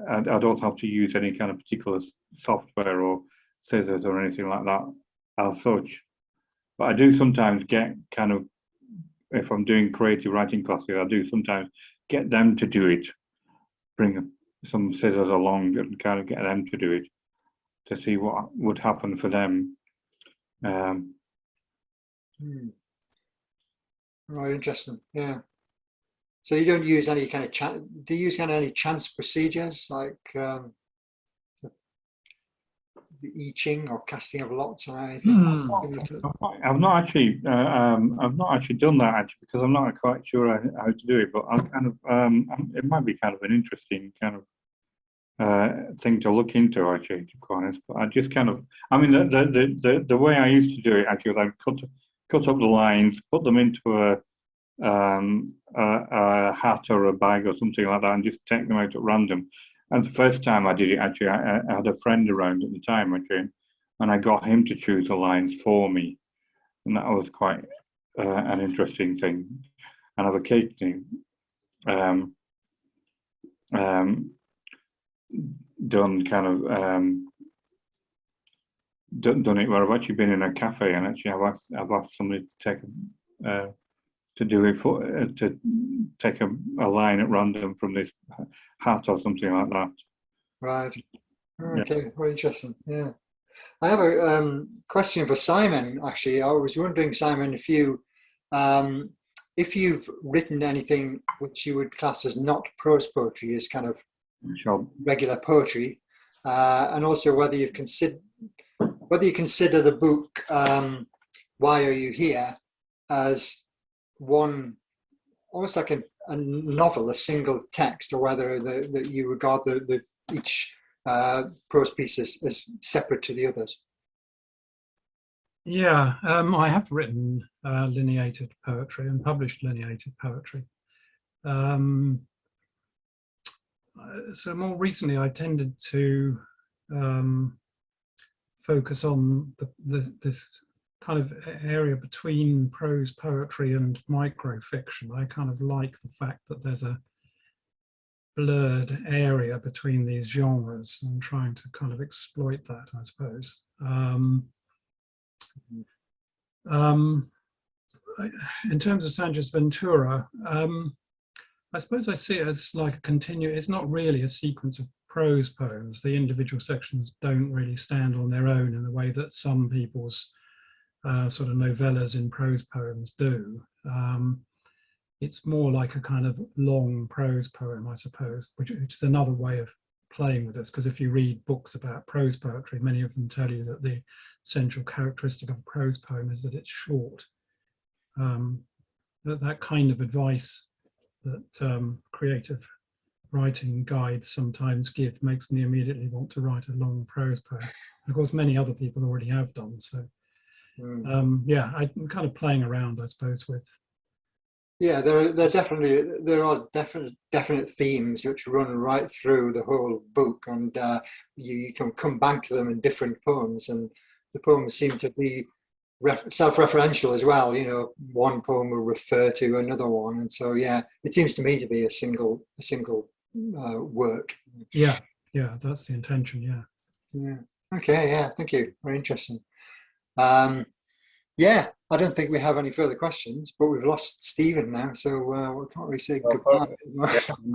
I don't have to use any kind of particular software or scissors or anything like that as such. But I do sometimes get kind of, if I'm doing creative writing classes, I do sometimes get them to do it, bring some scissors along and kind of get them to do it to see what would happen for them. Right, interesting. Yeah. So you don't use any kind of do you use kind of any chance procedures like the I Ching or casting of lots or anything? I've not actually done that actually because I'm not quite sure how to do it. But I'm kind of it might be kind of an interesting kind of thing to look into actually, to be honest. But I just kind of, I mean, the way I used to do it actually was I'd cut up the lines, put them into a hat or a bag or something like that, and just take them out at random. And the first time I did it, actually, I had a friend around at the time, actually, and I got him to choose the lines for me, and that was quite an interesting thing. And I've occasionally done kind of done it where I've actually been in a cafe and actually I've asked somebody to take to do it for to take a line at random from this hat or something like that. Right. Okay. Yeah. Very interesting. Yeah. I have a question for Simon. Actually, I was wondering, Simon, if you've written anything which you would class as not prose poetry, as kind of regular poetry, and also whether you consider the book "Why Are You Here" as one, almost like a novel, a single text, or whether that you regard each prose piece as separate to the others. Yeah, I have written lineated poetry and published lineated poetry. So more recently, I tended to focus on this kind of area between prose poetry and microfiction. I kind of like the fact that there's a blurred area between these genres and trying to kind of exploit that, I suppose. In terms of Sanchez Ventura, I suppose I see it as like a it's not really a sequence of prose poems. The individual sections don't really stand on their own in the way that some people's sort of novellas in prose poems do. It's more like a kind of long prose poem, I suppose, which is another way of playing with this, because if you read books about prose poetry, many of them tell you that the central characteristic of a prose poem is that it's short. That kind of advice that creative writing guides sometimes give makes me immediately want to write a long prose poem. Of course, many other people already have done so. Yeah, I'm kind of playing around, I suppose, with Yeah, there are definite themes which run right through the whole book, and you can come back to them in different poems, and the poems seem to be self-referential as well. You know, one poem will refer to another one, and so yeah, it seems to me to be a single work. Yeah, that's the intention. Yeah. Yeah. Okay. Yeah. Thank you. Very interesting. Yeah, I don't think we have any further questions, but we've lost Stephen now, so we can't really say goodbye.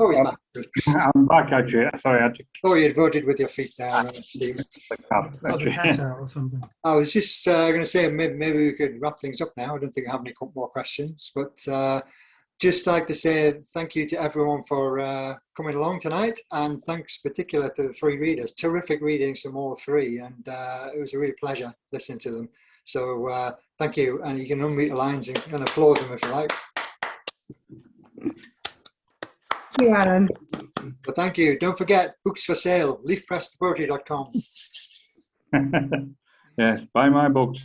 Oh, he's back. Good. I'm back actually. Sorry, I had to Oh, you had voted with your feet down, Stephen. Got the cat out or something. I was just going to say maybe we could wrap things up now. I don't think I have any more questions, but just like to say thank you to everyone for coming along tonight, and thanks particular to the three readers. Terrific readings from all three, and it was a real pleasure listening to them. So thank you, and you can unmute your lines and applaud them if you like. Thank you, Alan. Well, thank you. Don't forget, books for sale, leafpresspoetry.com. Yes, buy my books.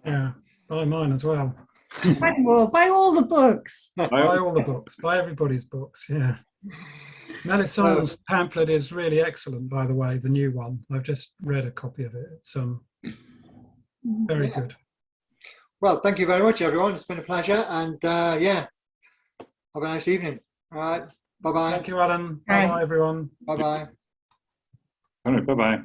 Yeah, buy mine as well. Buy more. Buy all the books. Buy all the books. Buy everybody's books. Yeah. Mélisson's pamphlet is really excellent, by the way. The new one. I've just read a copy of it. It's very good. Well, thank you very much, everyone. It's been a pleasure, and yeah, have a nice evening. All right, bye-bye. Thank you, Alan. Bye-bye, everyone. Bye-bye. All right, bye-bye.